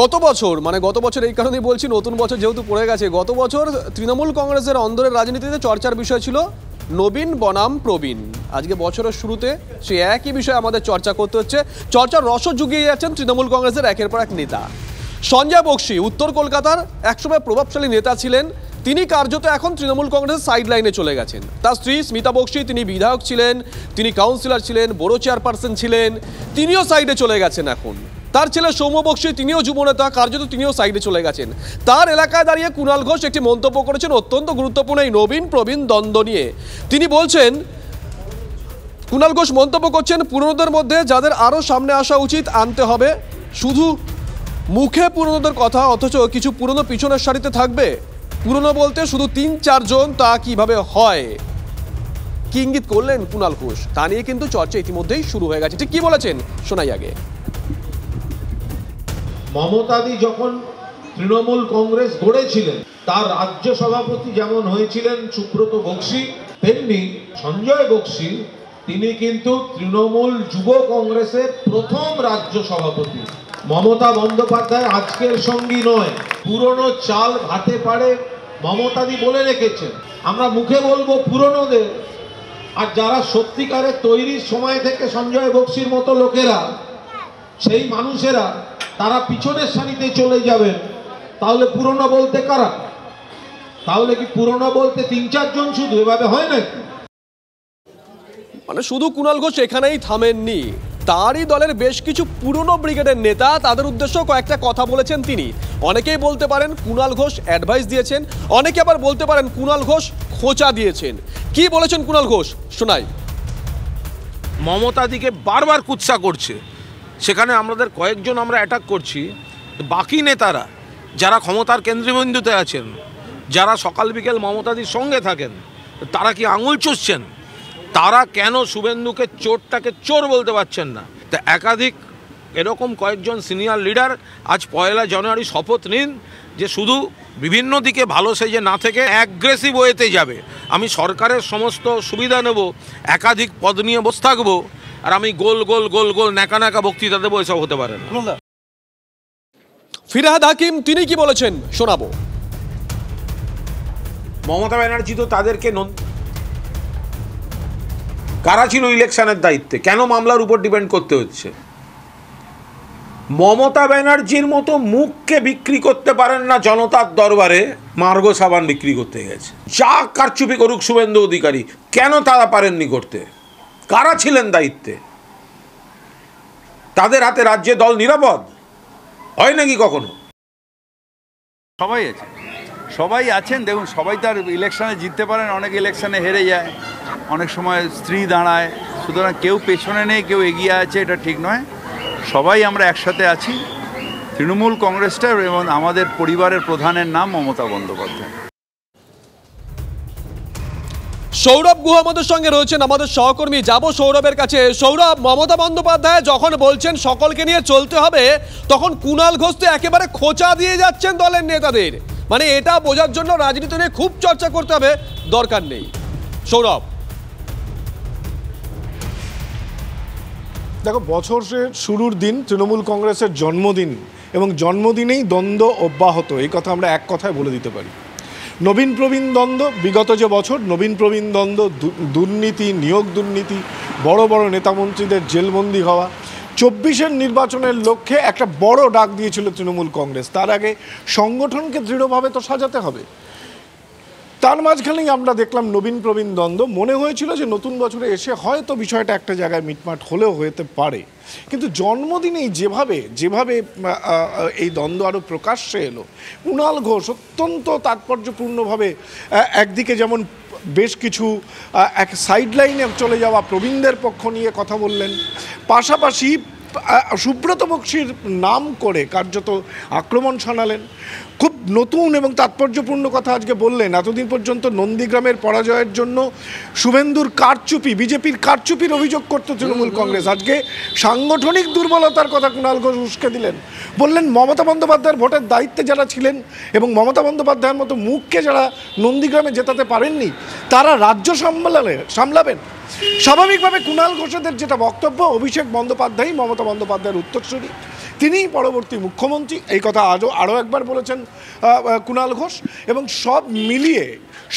গত বছর এই কারণেই বলছি, নতুন বছর যেহেতু পড়ে গেছে, গত বছর তৃণমূল কংগ্রেসের অন্দরের রাজনীতিতে চর্চার বিষয় ছিল নবীন বনাম প্রবীণ। আজকে বছরের শুরুতে সেই একই বিষয় আমাদের চর্চা করতে হচ্ছে। চর্চার রসও জুগিয়ে যাচ্ছেন তৃণমূল কংগ্রেসের একের পর এক নেতা। সঞ্জয় বক্সি উত্তর কলকাতার একসময় প্রভাবশালী নেতা ছিলেন, তিনি কার্যত এখন তৃণমূল কংগ্রেসের সাইড লাইনে চলে গেছেন। তার স্ত্রী স্মিতা বক্সি, তিনি বিধায়ক ছিলেন, তিনি কাউন্সিলর ছিলেন, বড় চেয়ারপারসন ছিলেন, তিনিও সাইডে চলে গেছেন এখন। তার ছেলে সৌম্য বক্সি, তিনিও যুবনেতা, কার্যত তিনিও সাইডে চলে গেছেন। তার এলাকায় দাঁড়িয়ে কুণাল ঘোষ একটি মন্তব্য করেছেন অত্যন্ত গুরুত্বপূর্ণ এই নবীন প্রবীণ দ্বন্দ্ব নিয়ে। তিনি বলছেন, কুণাল ঘোষ মন্তব্য করছেন, পুরনোদের মধ্যে যাদের আরও সামনে আসা উচিত আনতে হবে। শুধু মুখে পুরনোদের কথা, অথচ কিছু পুরনো পিছনের সারিতে থাকবে। পুরনো বলতে শুধু ৩-৪ জন, তা কিভাবে হয়? কি ইঙ্গিত করলেন কুণাল ঘোষ? তা নিয়ে কিন্তু চর্চা ইতিমধ্যেই শুরু হয়ে গেছে। ঠিক কি বলেছেন শোনাই আগে। মমতাদি যখন তৃণমূল কংগ্রেস গড়েছিলেন, তার রাজ্য সভাপতি যেমন হয়েছিলেন সুব্রত বক্সি, তেমনি সঞ্জয় বক্সি তিনি কিন্তু তৃণমূল যুব কংগ্রেসের প্রথম রাজ্য সভাপতি। মমতা বন্দ্যোপাধ্যায় আজকের সঙ্গী নয়, পুরনো চাল ভাতে পারে মমতাদি বলে রেখেছেন। আমরা মুখে বলবো পুরনোদের, আর যারা সত্যিকারের তৈরির সময় থেকে সঞ্জয় বক্সির মতো লোকেরা, সেই মানুষেরা তারা পিছনের সারিতে চলে যাবেন। তাহলে পুরনো বলতে কারা? তাহলে কি পুরনো বলতে ৩-৪ জন শুধু? এভাবে হয় নাকি? মানে শুধু কুণাল ঘোষ এখানেই থামেননি, তারই দলের বেশ কিছু পুরনো ব্রিগেডের নেতা, তাদের উদ্দেশ্য কয়েকটা কথা বলেছেন তিনি। অনেকেই বলতে পারেন কুণাল ঘোষ অ্যাডভাইস দিয়েছেন, অনেকে আবার বলতে পারেন কুণাল ঘোষ খোঁচা দিয়েছেন। কি বলেছেন কুণাল ঘোষ শোনাই। মমতাদিকে বারবার কুৎসা করছে, সেখানে আমাদের কয়েকজন আমরা অ্যাটাক করছি। বাকি নেতারা যারা ক্ষমতার কেন্দ্রবিন্দুতে আছেন, যারা সকাল বিকেল মমতাদির সঙ্গে থাকেন, তারা কি আঙুল চুষছেন? তারা কেন শুভেন্দুকে চোরটাকে চোর বলতে পারছেন না? তা একাধিক এরকম কয়েকজন সিনিয়র লিডার আজ 1 জানুয়ারি শপথ নিন যে শুধু বিভিন্ন দিকে ভালো সেজে না থেকে অ্যাগ্রেসিভ ওয়েতে যাবে। আমি সরকারের সমস্ত সুবিধা নেব, একাধিক পদ নিয়ে বসে থাকবো, আর আমি গোল গোল গোল গোল ন্যাকা ন্যাকা বক্তৃতা দেবো, এসব হতে পারে না। ফিরহাদ হাকিম তিনি কি বলেছেন শোনাবো। মমতা ব্যানার্জি তো তাদেরকে কারা ছিল ইলেকশনের দায়িত্বে, কেন মামলার উপর ডিপেন্ড করতে হচ্ছে? মমতা ব্যানার্জির মতো মুখকে বিক্রি করতে পারেন না জনতার দরবারে, মার্গো সাবান বিক্রি করতে গেছে। যা কারচুপি করুক শুভেন্দু অধিকারী, কেন তারা পারেননি করতে? কারা ছিলেন দায়িত্বে? তাদের হাতে রাজ্যে দল নিরাপদ হয় নাকি কখনো? সবাই আছেন। দেখুন, সবাই তার ইলেকশনে জিততে পারেন, অনেক ইলেকশনে হেরে যায়, অনেক সময় স্ত্রী দাঁড়ায়। সুতরাং কেউ পেছনে নেই, কেউ এগিয়ে আছে, এটা ঠিক নয়। সবাই আমরা একসাথে আছি। তৃণমূল কংগ্রেসটা এবং আমাদের পরিবারের প্রধানের নাম মমতা বন্দ্যোপাধ্যায়। সৌরভ গুহ আমাদের সঙ্গে রয়েছেন, আমাদের সহকর্মী। যাব সৌরভের কাছে। সৌরভ, মমতা বন্দ্যোপাধ্যায় যখন বলছেন সকলকে নিয়ে চলতে হবে, তখন কুণাল ঘোষ তো একেবারে খোঁচা দিয়ে যাচ্ছেন দলের নেতাদের। মানে এটা বোঝার জন্য রাজনীতি নিয়ে খুব চর্চা করতে হবে দরকার নেই। সৌরভ, দেখো, বছরের শুরুর দিন তৃণমূল কংগ্রেসের জন্মদিন, এবং জন্মদিনেই দ্বন্দ্ব অব্যাহত, এই কথা আমরা এক কথায় বলে দিতে পারি। নবীন প্রবীণ দ্বন্দ্ব, বিগত যে বছর নবীন প্রবীণ দ্বন্দ্ব, দুর্নীতি, নিয়োগ দুর্নীতি, বড় বড় নেতামন্ত্রীদের জেলবন্দি হওয়া, 24-এর নির্বাচনের লক্ষ্যে একটা বড় ডাক দিয়েছিল তৃণমূল কংগ্রেস। তার আগে সংগঠনকে দৃঢ়ভাবে তো সাজাতে হবে। তার মাঝখানেই আমরা দেখলাম নবীন প্রবীণ দ্বন্দ্ব। মনে হয়েছিল যে নতুন বছরে এসে হয়তো বিষয়টা একটা জায়গায় মিটমাট হলেও হতে পারে, কিন্তু জন্মদিনেই যেভাবে এই দ্বন্দ্ব আরও প্রকাশ্যে এলো। কুণাল ঘোষ অত্যন্ত তাৎপর্যপূর্ণভাবে একদিকে যেমন বেশ কিছু এক সাইডলাইনে চলে যাওয়া প্রবীণদের পক্ষ নিয়ে কথা বললেন, পাশাপাশি সুব্রত বক্সির নাম করে কার্যত আক্রমণ শানালেন। খুব নতুন এবং তাৎপর্যপূর্ণ কথা আজকে বললেন। এতদিন পর্যন্ত নন্দীগ্রামের পরাজয়ের জন্য শুভেন্দুর কারচুপি, বিজেপির কারচুপির অভিযোগ করত তৃণমূল কংগ্রেস। আজকে সাংগঠনিক দুর্বলতার কথা কুণাল ঘোষ উস্কে দিলেন। বললেন মমতা বন্দ্যোপাধ্যায়ের ভোটের দায়িত্বে যারা ছিলেন এবং মমতা বন্দ্যোপাধ্যায়ের মতো মুখকে যারা নন্দীগ্রামে জেতাতে পারেননি, তারা রাজ্য সামলাবেন। স্বাভাবিকভাবে কুণাল ঘোষেদের যেটা বক্তব্য, অভিষেক বন্দ্যোপাধ্যায় মমতা বন্দ্যোপাধ্যায়ের উত্তরসূরি, তিনিই পরবর্তী মুখ্যমন্ত্রী, এই কথা আরও একবার বলেছেন কুণাল ঘোষ। এবং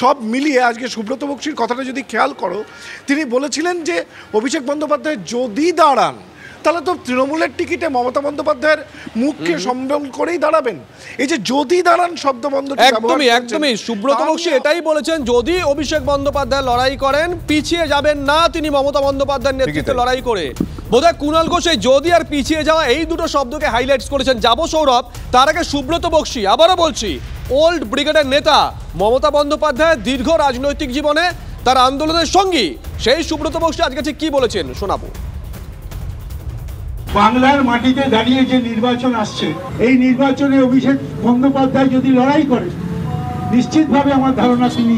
সব মিলিয়ে আজকে সুব্রত বক্সির কথাটা যদি খেয়াল করো, তিনি বলেছিলেন যে অভিষেক বন্দ্যোপাধ্যায় যদি দাঁড়ান তাহলে তো তৃণমূলের টিকিটে মমতা বন্দ্যোপাধ্যায়ের মুখকে সম্বল করেই দাঁড়াবেন। এই যে যদি দাঁড়ান শব্দবন্ধ, একদমই সুব্রত বক্সী এটাই বলেছেন, যদি অভিষেক বন্দ্যোপাধ্যায় লড়াই করেন পিছিয়ে যাবেন না তিনি মমতা বন্দ্যোপাধ্যায়ের নেতৃত্বে লড়াই করে। বোধহয় কুণাল ঘোষ এই যদি আর পিছিয়ে যাওয়া এই দুটো শব্দকে হাইলাইটস করেছেন। যাবো সৌরভ, তার আগে সুব্রত বক্সী, আবারও বলছি ওল্ড ব্রিগেডের নেতা, মমতা বন্দ্যোপাধ্যায়ের দীর্ঘ রাজনৈতিক জীবনে তার আন্দোলনের সঙ্গী, সেই সুব্রত বক্সী আজকে ঠিক কি বলেছেন শোনাবো। বাংলার মাটিতে দাঁড়িয়ে যে নির্বাচন আসছে, এই নির্বাচনে অভিষেক বন্দ্যোপাধ্যায় যদি লড়াই করে, নিশ্চিতভাবে আমার ধারণা তিনি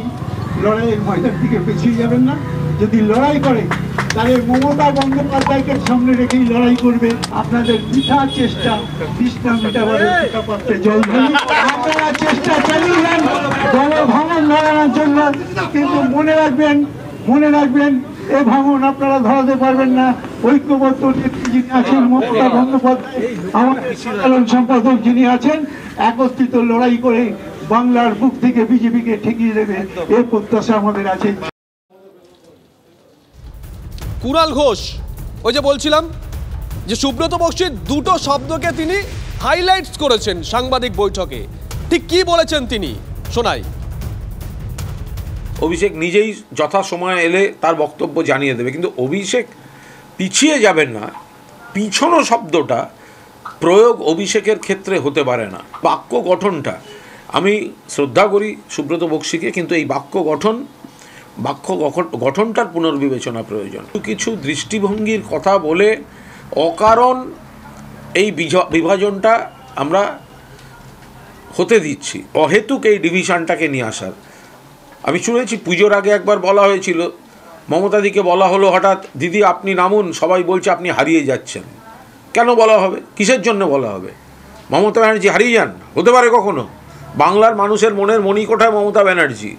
লড়াইয়ের ময়দান থেকে পিছিয়ে যাবেন না। যদি লড়াই করে তাহলে মমতা বন্দ্যোপাধ্যায়কে সামনে রেখেই লড়াই করবে। আপনাদের বৃথা চেষ্টা, তৃষ্ণা মেটাবার পাত্রে জল ঢালি, আপনারা চেষ্টা চালিয়ে যান দল ভাঙন ধরানোর জন্য, কিন্তু মনে রাখবেন এ ভাঙন আপনারা ধরাতে পারবেন না। ঐক্যবদ্ধ নেত্রী যিনি আছেন মমতা বন্দ্যোপাধ্যায়, আমাদের সাধারণ সম্পাদক যিনি আছেন, একত্রিত লড়াই করে বাংলার বুক থেকে বিজেপিকে ঠেকিয়ে দেবে, এই প্রত্যাশা আমাদের আছে। কুণাল ঘোষ, ওই যে বলছিলাম যে সুব্রত বক্সীর দুটো শব্দকে তিনি হাইলাইটস করেছেন সাংবাদিক বৈঠকে, ঠিক কি বলেছেন তিনি শোনাই। অভিষেক নিজেই যথাসময়ে এলে তার বক্তব্য জানিয়ে দেবে, কিন্তু অভিষেক পিছিয়ে যাবেন না, পিছনো শব্দটা প্রয়োগ অভিষেকের ক্ষেত্রে হতে পারে না। বাক্য গঠনটা, আমি শ্রদ্ধা করি সুব্রত বক্সীকে, কিন্তু এই বাক্য গঠনটার পুনর্বিবেচনা প্রয়োজন। কিছু দৃষ্টিভঙ্গির কথা বলে অকারণ এই বিভাজনটা আমরা হতে দিচ্ছি, অহেতুক এই ডিভিশনটাকে নিয়ে আসার। আমি শুনেছি পুজোর আগে একবার বলা হয়েছিল, মমতাদিকে বলা হলো হঠাৎ, দিদি আপনি নামুন, সবাই বলছে আপনি হারিয়ে যাচ্ছেন। কেন বলা হবে, কিসের জন্য বলা হবে? মমতা ব্যানার্জি হারিয়ে যান? হতে পারে কখনো? বাংলার মানুষের মনের মণিকোঠায় মমতা ব্যানার্জি।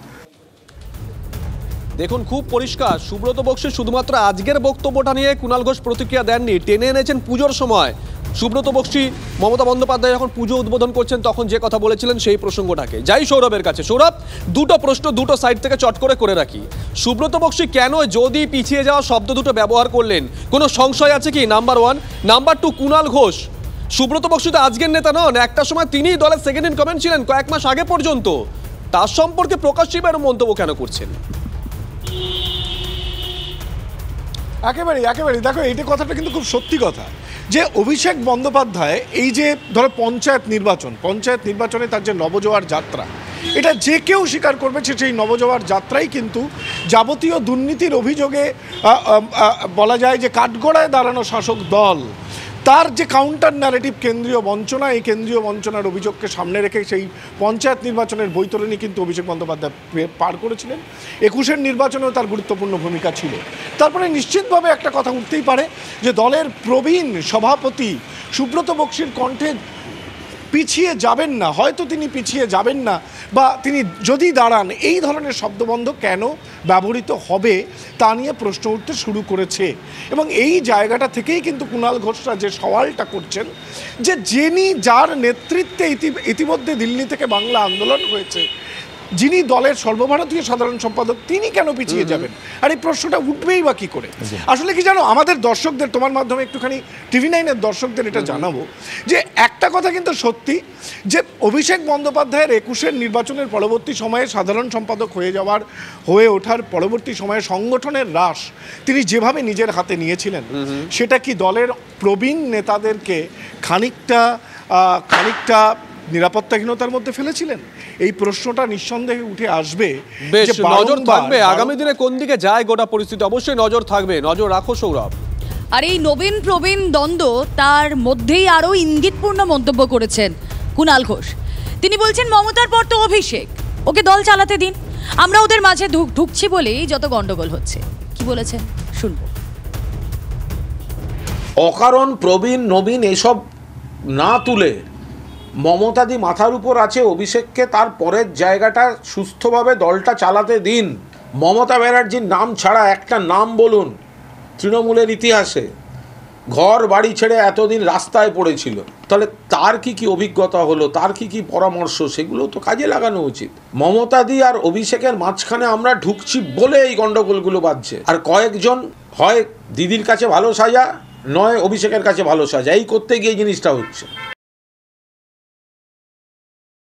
দেখুন খুব পরিষ্কার, সুব্রত বক্সী শুধুমাত্র আজকের বক্তব্যটা নিয়ে কুণাল ঘোষ প্রতিক্রিয়া দেননি, টেনে এনেছেন পুজোর সময়। সুব্রত বক্সী মমতা বন্দ্যোপাধ্যায় যখন পুজো উদ্বোধন করছেন তখন যে কথা বলেছিলেন সেই প্রসঙ্গটাকে। যাই সৌরভের কাছে। সৌরভ, দুটো প্রশ্ন দুটো সাইড থেকে চট করে রাখি। সুব্রত বক্সী কেন যদি পিছিয়ে যাওয়া শব্দ দুটো ব্যবহার করলেন, কোনো সংশয় আছে কি? Number one. Number two, Kunal Ghosh, Subrata Bakshi তো আজকের নেতা নন, একটা সময় তিনিই দলের সেকেন্ড ইন কমান্ড ছিলেন কয়েক মাস আগে পর্যন্ত, তার সম্পর্কে প্রকাশ্যে মন্তব্য কেন করছেন? একেবারেই দেখো, এইটা কথাটা কিন্তু খুব সত্যি কথা যে অভিষেক বন্দ্যোপাধ্যায় এই যে ধরো পঞ্চায়েত নির্বাচনে তার যে নবজোয়ার যাত্রা, এটা যে কেউ স্বীকার করবে যে সেই নবজোয়ার যাত্রাই কিন্তু যাবতীয় দুর্নীতির অভিযোগে বলা যায় যে কাঠগড়ায় দাঁড়ানো শাসক দল, তার যে কাউন্টার ন্যারেটিভ কেন্দ্রীয় বঞ্চনা, এই কেন্দ্রীয় বঞ্চনার অভিযোগকে সামনে রেখে সেই পঞ্চায়েত নির্বাচনের বৈতরণী কিন্তু অভিষেক বন্দ্যোপাধ্যায় পার করেছিলেন। 21-এর নির্বাচনেও তার গুরুত্বপূর্ণ ভূমিকা ছিল। তারপরে নিশ্চিতভাবে একটা কথা উঠতেই পারে যে দলের প্রবীণ সভাপতি সুব্রত বক্সীর কণ্ঠে পিছিয়ে যাবেন না, হয়তো তিনি পিছিয়ে যাবেন না, বা তিনি যদি দাঁড়ান, এই ধরনের শব্দবন্ধ কেন ব্যবহৃত হবে তা নিয়ে প্রশ্ন উঠতে শুরু করেছে। এবং এই জায়গাটা থেকেই কিন্তু কুণাল ঘোষরা যে সওয়ালটা করছেন যে যার নেতৃত্বে ইতিমধ্যে দিল্লি থেকে বাংলা আন্দোলন হয়েছে, যিনি দলের সর্বভারতীয় সাধারণ সম্পাদক, তিনি কেন পিছিয়ে যাবেন? আর এই প্রশ্নটা উঠবেই বা কী করে? আসলে কি জানো, আমাদের দর্শকদের, তোমার মাধ্যমে একটুখানি TV9-এর দর্শকদের এটা জানাবো যে একটা কথা কিন্তু সত্যি যে অভিষেক বন্দ্যোপাধ্যায়ের 21-এর নির্বাচনের পরবর্তী সময়ে সাধারণ সম্পাদক হয়ে ওঠার পরবর্তী সময়ে সংগঠনের হ্রাস তিনি যেভাবে নিজের হাতে নিয়েছিলেন, সেটা কি দলের প্রবীণ নেতাদেরকে খানিকটা নিরাপত্তাহীনতার মধ্যে ফেলেছিলেন? এই প্রশ্নটা নিঃসন্দেহে উঠে আসবে। বেশ নজর থাকবে আগামী দিনে কোন দিকে যায় গোটা পরিস্থিতি, অবশ্যই নজর থাকবে, নজর রাখো সৌরভ। আর এই নবীন প্রবীণ দ্বন্দ্ব, তার মধ্যেই আরও ইঙ্গিতপূর্ণ মন্তব্য করেছেন কুণাল ঘোষ। তিনি বলছেন মমতার পর তো অভিষেক, ওকে দল চালাতে দিন, আমরা ওদের মাঝে ঢুকছি বলেই যত গন্ডগোল হচ্ছে। কি বলেছেন শুনবো। অকারণ প্রবীণ নবীন এসব না তুলে মমতাদি মাথার উপর আছে, অভিষেককে তার পরের জায়গাটা সুস্থভাবে দলটা চালাতে দিন। মমতা ব্যানার্জির নাম ছাড়া একটা নাম বলুন তৃণমূলের ইতিহাসে ঘর বাড়ি ছেড়ে এতদিন রাস্তায় পড়েছিল। তাহলে তার কি কি অভিজ্ঞতা হলো, তার কি কি পরামর্শ, সেগুলো তো কাজে লাগানো উচিত। মমতাদি আর অভিষেকের মাঝখানে আমরা ঢুকছি বলে এই গন্ডগোলগুলো বাজছে। আর কয়েকজন হয় দিদির কাছে ভালো সাজা, নয় অভিষেকের কাছে ভালো সাজা, এই করতে গিয়ে জিনিসটা হচ্ছে।